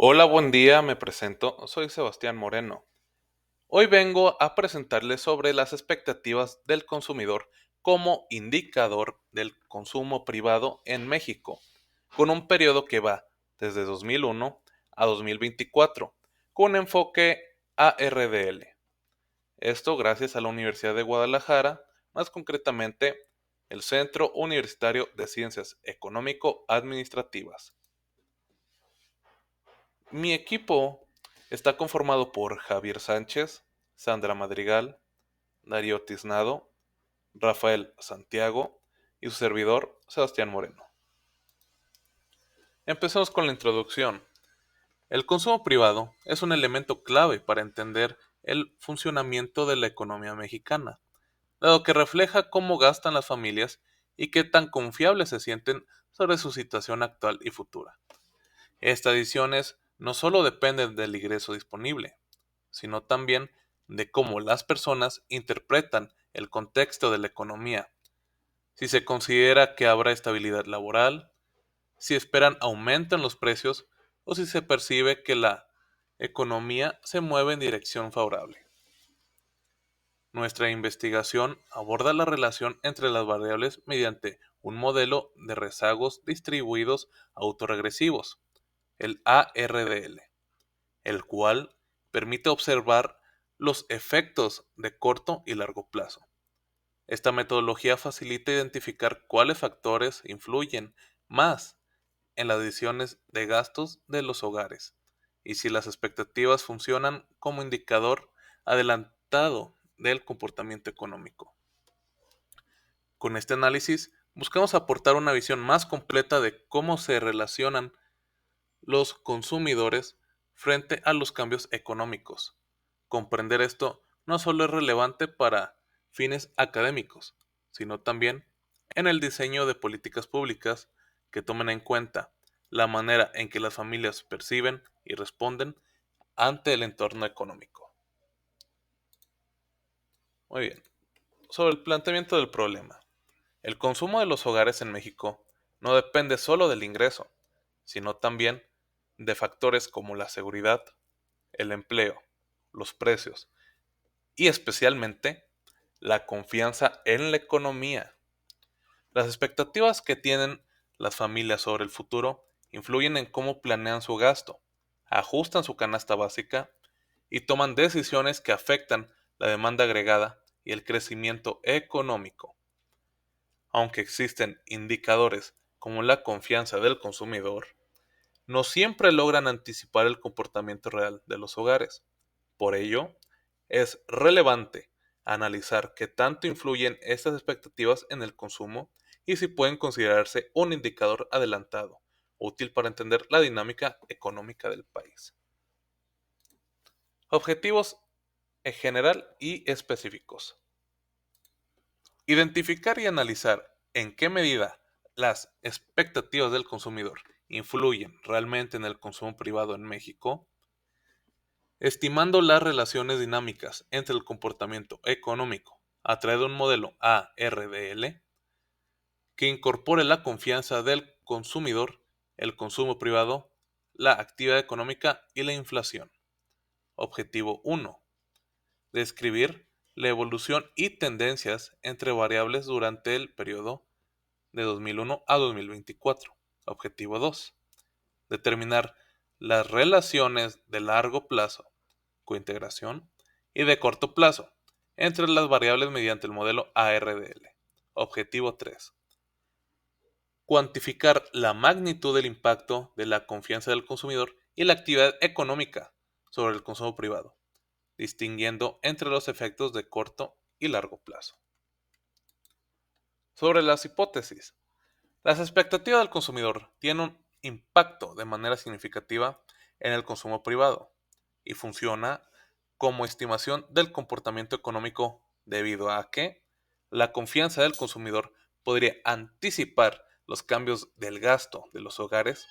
Hola, buen día, me presento, soy Sebastián Moreno. Hoy vengo a presentarles sobre las expectativas del consumidor como indicador del consumo privado en México, con un periodo que va desde 2001 a 2024, con un enfoque ARDL. Esto gracias a la Universidad de Guadalajara, más concretamente el Centro Universitario de Ciencias Económico-Administrativas. Mi equipo está conformado por Javier Sánchez, Sandra Madrigal, Darío Tiznado, Rafael Santiago y su servidor, Sebastián Moreno. Empecemos con la introducción. El consumo privado es un elemento clave para entender el funcionamiento de la economía mexicana, dado que refleja cómo gastan las familias y qué tan confiables se sienten sobre su situación actual y futura. Estas decisiones no solo dependen del ingreso disponible, sino también de cómo las personas interpretan el contexto de la economía, si se considera que habrá estabilidad laboral, si esperan aumento en los precios o si se percibe que la economía se mueve en dirección favorable. Nuestra investigación aborda la relación entre las variables mediante un modelo de rezagos distribuidos autorregresivos, el ARDL, el cual permite observar los efectos de corto y largo plazo. Esta metodología facilita identificar cuáles factores influyen más en las decisiones de gastos de los hogares y si las expectativas funcionan como indicador adelantado del comportamiento económico. Con este análisis, buscamos aportar una visión más completa de cómo se relacionan los consumidores frente a los cambios económicos. Comprender esto no solo es relevante para fines académicos, sino también en el diseño de políticas públicas que tomen en cuenta la manera en que las familias perciben y responden ante el entorno económico. Muy bien, sobre el planteamiento del problema. El consumo de los hogares en México no depende solo del ingreso, sino también de factores como la seguridad, el empleo, los precios y especialmente la confianza en la economía. Las expectativas que tienen las familias sobre el futuro influyen en cómo planean su gasto, ajustan su canasta básica y toman decisiones que afectan la demanda agregada y el crecimiento económico. Aunque existen indicadores como la confianza del consumidor, no siempre logran anticipar el comportamiento real de los hogares. Por ello, es relevante analizar qué tanto influyen estas expectativas en el consumo y si pueden considerarse un indicador adelantado, útil para entender la dinámica económica del país. Objetivos en general y específicos. Identificar y analizar en qué medida las expectativas del consumidor influyen realmente en el consumo privado en México, estimando las relaciones dinámicas entre el comportamiento económico a través de un modelo ARDL que incorpore la confianza del consumidor, el consumo privado, la actividad económica y la inflación. Objetivo 1. Describir la evolución y tendencias entre variables durante el periodo de 2001 a 2024. Objetivo 2. Determinar las relaciones de largo plazo, cointegración, y de corto plazo entre las variables mediante el modelo ARDL. Objetivo 3. Cuantificar la magnitud del impacto de la confianza del consumidor y la actividad económica sobre el consumo privado, distinguiendo entre los efectos de corto y largo plazo. Sobre las hipótesis. Las expectativas del consumidor tienen un impacto de manera significativa en el consumo privado y funciona como estimación del comportamiento económico debido a que la confianza del consumidor podría anticipar los cambios del gasto de los hogares,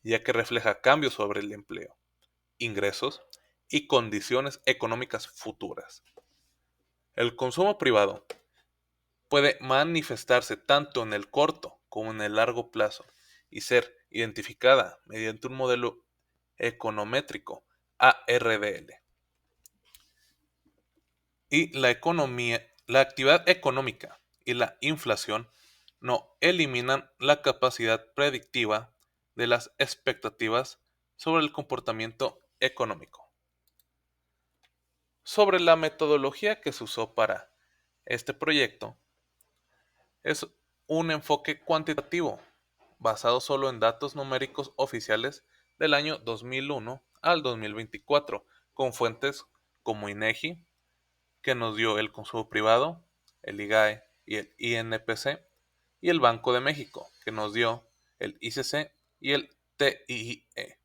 ya que refleja cambios sobre el empleo, ingresos y condiciones económicas futuras. El consumo privado puede manifestarse tanto en el corto como en el largo plazo y ser identificada mediante un modelo econométrico, ARDL. Y la actividad económica y la inflación no eliminan la capacidad predictiva de las expectativas sobre el comportamiento económico. Sobre la metodología que se usó para este proyecto, es un enfoque cuantitativo, basado solo en datos numéricos oficiales del año 2001 al 2024, con fuentes como INEGI, que nos dio el consumo privado, el IGAE y el INPC, y el Banco de México, que nos dio el ICC y el TIE.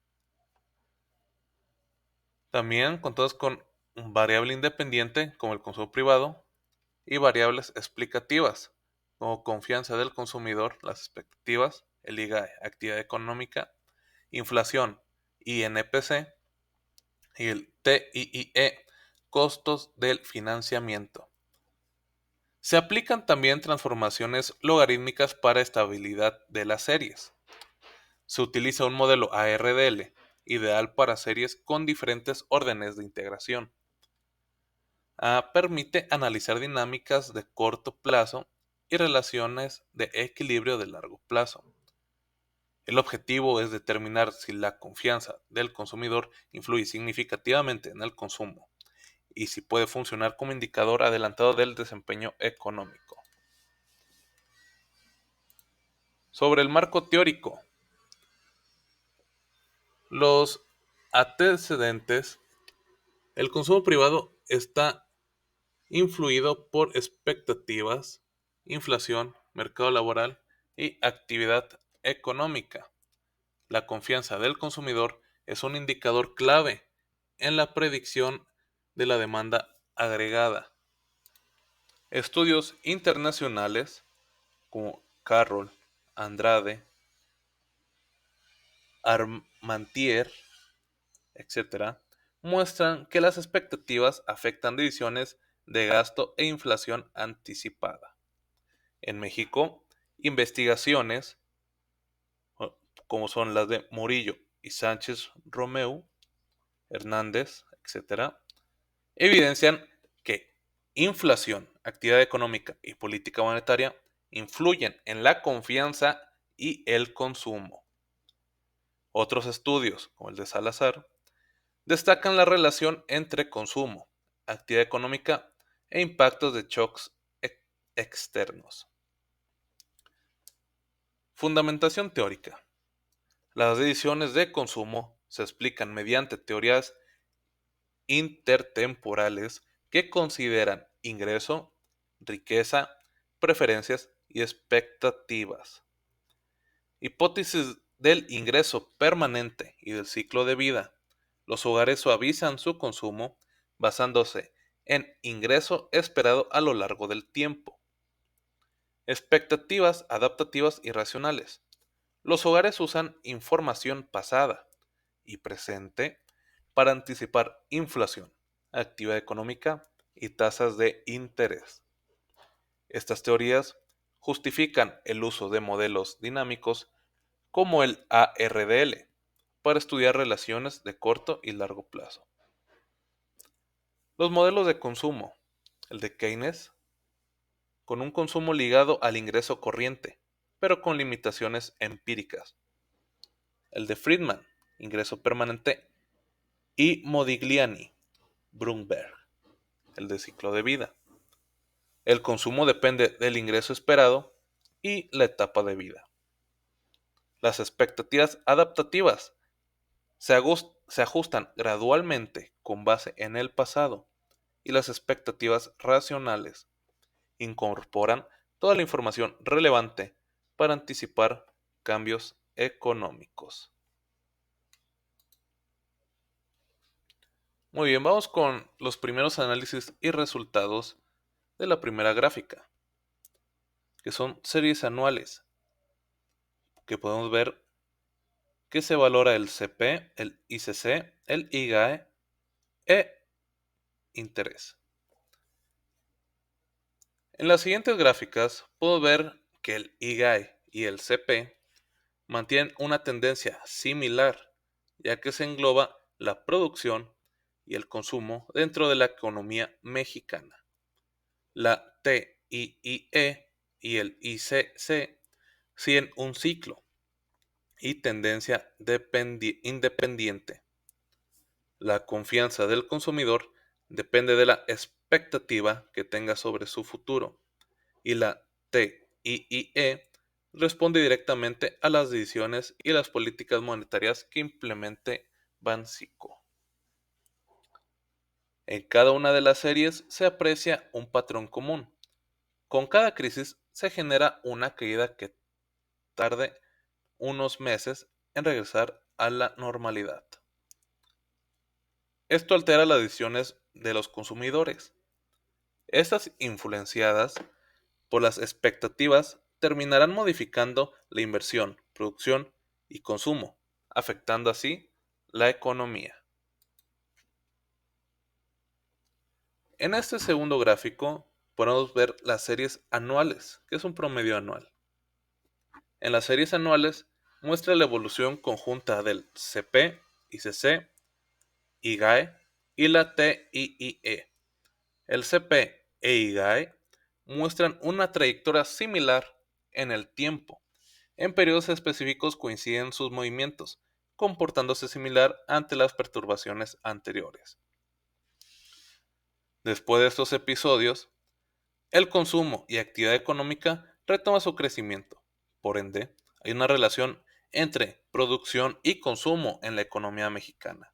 También contados con un variable independiente como el consumo privado y variables explicativas como confianza del consumidor, las expectativas, el IGAE, actividad económica, inflación, INPC y el TIE, costos del financiamiento. Se aplican también transformaciones logarítmicas para estabilidad de las series. Se utiliza un modelo ARDL, ideal para series con diferentes órdenes de integración. Permite analizar dinámicas de corto plazo y relaciones de equilibrio de largo plazo. El objetivo es determinar si la confianza del consumidor influye significativamente en el consumo y si puede funcionar como indicador adelantado del desempeño económico. Sobre el marco teórico, los antecedentes, el consumo privado está influido por expectativas, inflación, mercado laboral y actividad económica. La confianza del consumidor es un indicador clave en la predicción de la demanda agregada. Estudios internacionales como Carroll, Andrade, Armantier, etc., muestran que las expectativas afectan decisiones de gasto e inflación anticipada. En México, investigaciones como son las de Murillo y Sánchez Romeu, Hernández, etc., evidencian que inflación, actividad económica y política monetaria influyen en la confianza y el consumo. Otros estudios, como el de Salazar, destacan la relación entre consumo, actividad económica e impactos de shocks externos. Fundamentación teórica. Las decisiones de consumo se explican mediante teorías intertemporales que consideran ingreso, riqueza, preferencias y expectativas. Hipótesis del ingreso permanente y del ciclo de vida. Los hogares suavizan su consumo basándose en ingreso esperado a lo largo del tiempo. Expectativas adaptativas y racionales. Los hogares usan información pasada y presente para anticipar inflación, actividad económica y tasas de interés. Estas teorías justifican el uso de modelos dinámicos como el ARDL para estudiar relaciones de corto y largo plazo. Los modelos de consumo, el de Keynes, con un consumo ligado al ingreso corriente, pero con limitaciones empíricas. El de Friedman, ingreso permanente, y Modigliani, Brunberg, el de ciclo de vida. El consumo depende del ingreso esperado y la etapa de vida. Las expectativas adaptativas se ajustan gradualmente con base en el pasado y las expectativas racionales incorporan toda la información relevante para anticipar cambios económicos. Muy bien, vamos con los primeros análisis y resultados de la primera gráfica, que son series anuales, que podemos ver que se valora el CP, el ICC, el IGAE e interés. En las siguientes gráficas puedo ver que el IGAE y el CP mantienen una tendencia similar, ya que se engloba la producción y el consumo dentro de la economía mexicana. La TIIE y el ICC siguen un ciclo y tendencia independiente. La confianza del consumidor depende de la expectativa que tenga sobre su futuro y la TIIE responde directamente a las decisiones y las políticas monetarias que implemente Banxico. En cada una de las series se aprecia un patrón común. Con cada crisis se genera una caída que tarde unos meses en regresar a la normalidad. Esto altera las decisiones de los consumidores. Estas influenciadas por las expectativas terminarán modificando la inversión, producción y consumo, afectando así la economía. En este segundo gráfico podemos ver las series anuales, que es un promedio anual. En las series anuales muestra la evolución conjunta del CP, ICC, IGAE y la TIIE. El CP e IGAE muestran una trayectoria similar en el tiempo. En periodos específicos coinciden sus movimientos, comportándose similar ante las perturbaciones anteriores. Después de estos episodios, el consumo y actividad económica retoma su crecimiento. Por ende, hay una relación entre producción y consumo en la economía mexicana.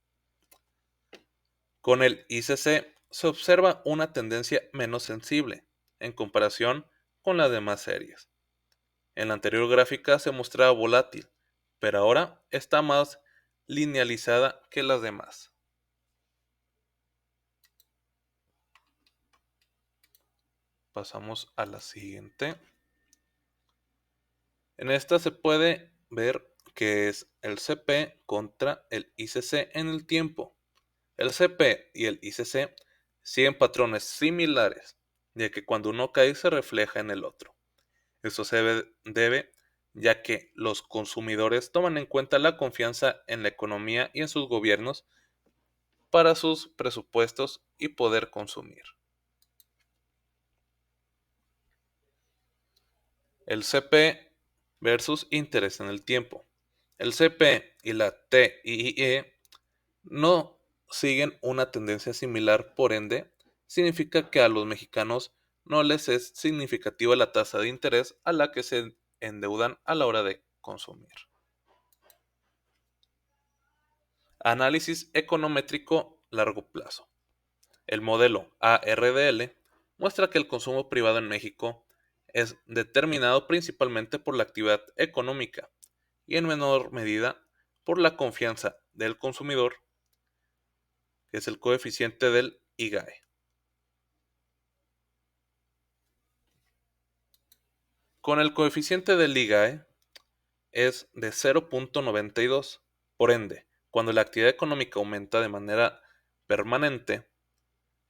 Con el ICC se observa una tendencia menos sensible en comparación con las demás series. En la anterior gráfica se mostraba volátil, pero ahora está más linealizada que las demás. Pasamos a la siguiente. En esta se puede ver que es el CP contra el ICC en el tiempo. El CP y el ICC siguen patrones similares, ya que cuando uno cae se refleja en el otro. Esto se debe ya que los consumidores toman en cuenta la confianza en la economía y en sus gobiernos para sus presupuestos y poder consumir. El CP versus interés en el tiempo. El CP y la TIE no siguen una tendencia similar, por ende, significa que a los mexicanos no les es significativa la tasa de interés a la que se endeudan a la hora de consumir. Análisis econométrico largo plazo. El modelo ARDL muestra que el consumo privado en México es determinado principalmente por la actividad económica y en menor medida por la confianza del consumidor, que es el coeficiente del IGAE. Con el coeficiente del IGAE es de 0.92. Por ende, cuando la actividad económica aumenta de manera permanente,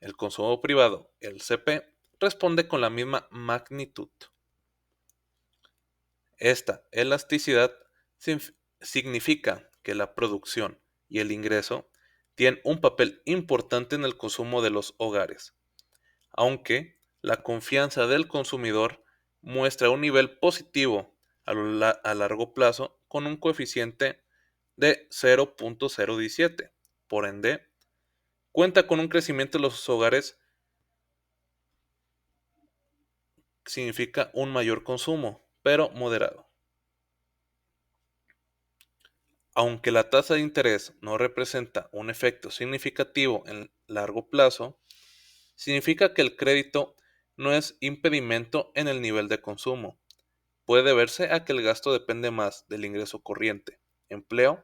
el consumo privado, el CP, responde con la misma magnitud. Esta elasticidad significa que la producción y el ingreso tienen un papel importante en el consumo de los hogares, aunque la confianza del consumidor muestra un nivel positivo a largo plazo con un coeficiente de 0.017. Por ende, cuenta con un crecimiento de los hogares significa un mayor consumo, pero moderado. Aunque la tasa de interés no representa un efecto significativo en largo plazo, significa que el crédito no es impedimento en el nivel de consumo. Puede deberse a que el gasto depende más del ingreso corriente, empleo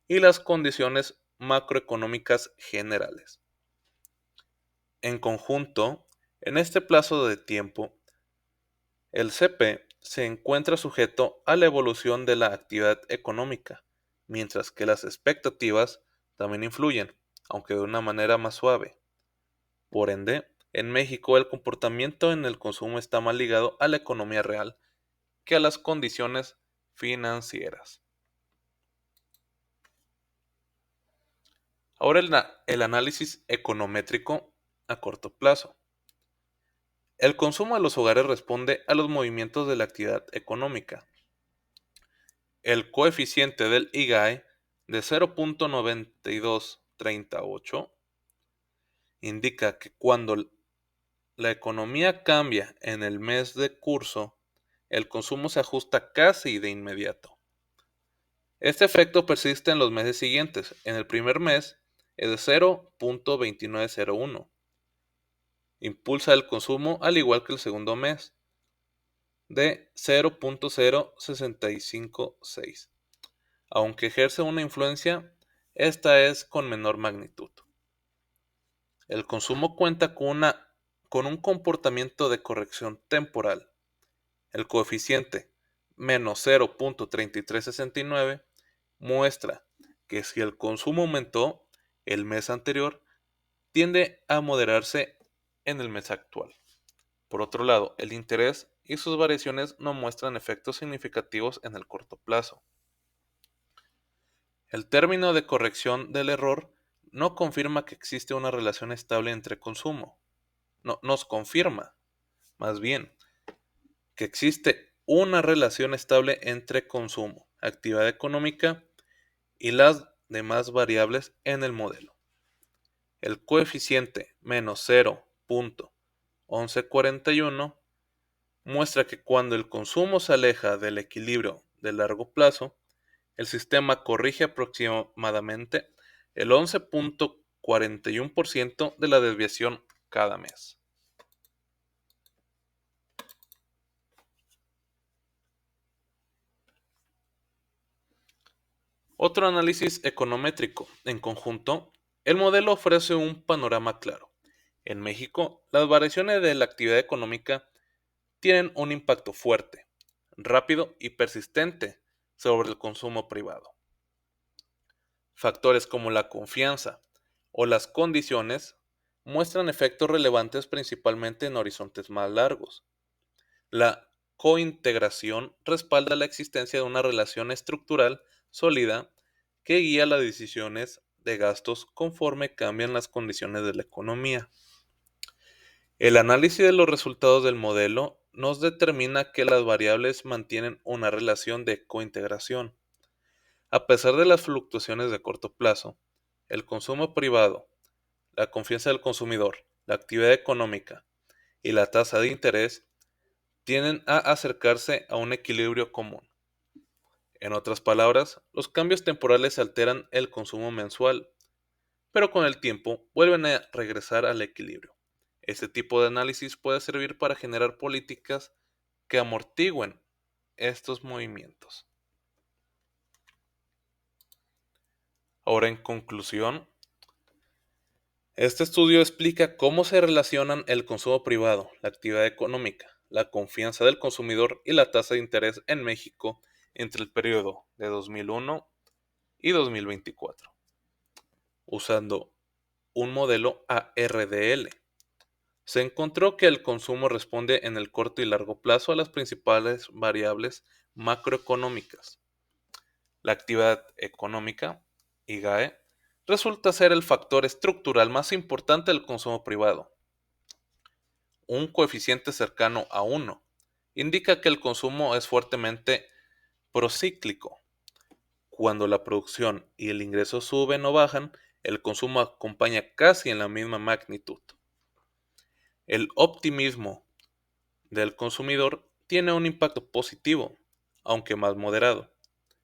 y las condiciones macroeconómicas generales. En conjunto, en este plazo de tiempo, el CP se encuentra sujeto a la evolución de la actividad económica, mientras que las expectativas también influyen, aunque de una manera más suave. Por ende, en México el comportamiento en el consumo está más ligado a la economía real que a las condiciones financieras. Ahora el análisis econométrico a corto plazo. El consumo de los hogares responde a los movimientos de la actividad económica. El coeficiente del IGAE de 0.9238 indica que cuando la economía cambia en el mes de curso, el consumo se ajusta casi de inmediato. Este efecto persiste en los meses siguientes. En el primer mes es de 0.2901. Impulsa el consumo al igual que el segundo mes de 0.0656. Aunque ejerce una influencia, esta es con menor magnitud. El consumo cuenta con un comportamiento de corrección temporal. El coeficiente menos 0.3369 muestra que si el consumo aumentó el mes anterior, tiende a moderarse en el mes actual. Por otro lado, el interés y sus variaciones no muestran efectos significativos en el corto plazo. El término de corrección del error no confirma que existe una relación estable entre consumo. No, nos confirma, más bien, que existe una relación estable entre consumo, actividad económica y las demás variables en el modelo. El coeficiente menos 0.1141 muestra que cuando el consumo se aleja del equilibrio de largo plazo, el sistema corrige aproximadamente el 11.41% de la desviación cada mes. Otro análisis econométrico. En conjunto, el modelo ofrece un panorama claro. En México, las variaciones de la actividad económica tienen un impacto fuerte, rápido y persistente sobre el consumo privado. Factores como la confianza o las condiciones muestran efectos relevantes principalmente en horizontes más largos. La cointegración respalda la existencia de una relación estructural sólida que guía las decisiones de gastos conforme cambian las condiciones de la economía. El análisis de los resultados del modelo nos determina que las variables mantienen una relación de cointegración. A pesar de las fluctuaciones de corto plazo, el consumo privado, la confianza del consumidor, la actividad económica y la tasa de interés tienden a acercarse a un equilibrio común. En otras palabras, los cambios temporales alteran el consumo mensual, pero con el tiempo vuelven a regresar al equilibrio. Este tipo de análisis puede servir para generar políticas que amortigüen estos movimientos. Ahora, en conclusión, este estudio explica cómo se relacionan el consumo privado, la actividad económica, la confianza del consumidor y la tasa de interés en México entre el periodo de 2001 y 2024, usando un modelo ARDL. Se encontró que el consumo responde en el corto y largo plazo a las principales variables macroeconómicas. La actividad económica, IGAE, resulta ser el factor estructural más importante del consumo privado. Un coeficiente cercano a 1 indica que el consumo es fuertemente procíclico. Cuando la producción y el ingreso suben o bajan, el consumo acompaña casi en la misma magnitud. El optimismo del consumidor tiene un impacto positivo, aunque más moderado,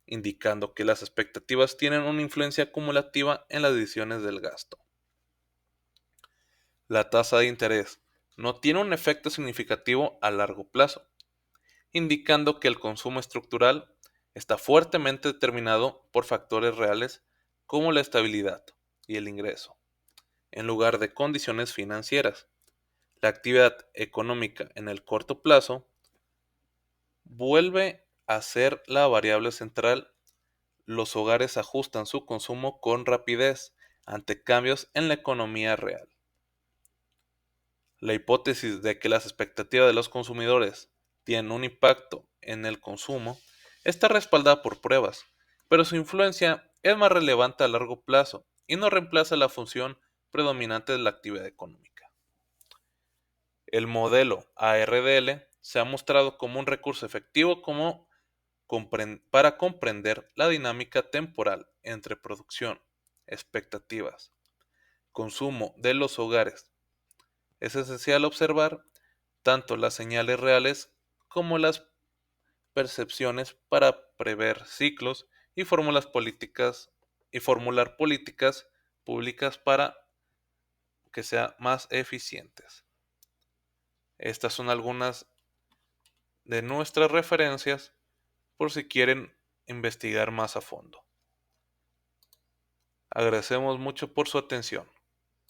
indicando que las expectativas tienen una influencia acumulativa en las decisiones del gasto. La tasa de interés no tiene un efecto significativo a largo plazo, indicando que el consumo estructural está fuertemente determinado por factores reales como la estabilidad y el ingreso, en lugar de condiciones financieras. La actividad económica en el corto plazo vuelve a ser la variable central. Los hogares ajustan su consumo con rapidez ante cambios en la economía real. La hipótesis de que las expectativas de los consumidores tienen un impacto en el consumo está respaldada por pruebas, pero su influencia es más relevante a largo plazo y no reemplaza la función predominante de la actividad económica. El modelo ARDL se ha mostrado como un recurso efectivo para comprender la dinámica temporal entre producción, expectativas, consumo de los hogares. Es esencial observar tanto las señales reales como las percepciones para prever ciclos y formular políticas públicas para que sean más eficientes. Estas son algunas de nuestras referencias por si quieren investigar más a fondo. Agradecemos mucho por su atención.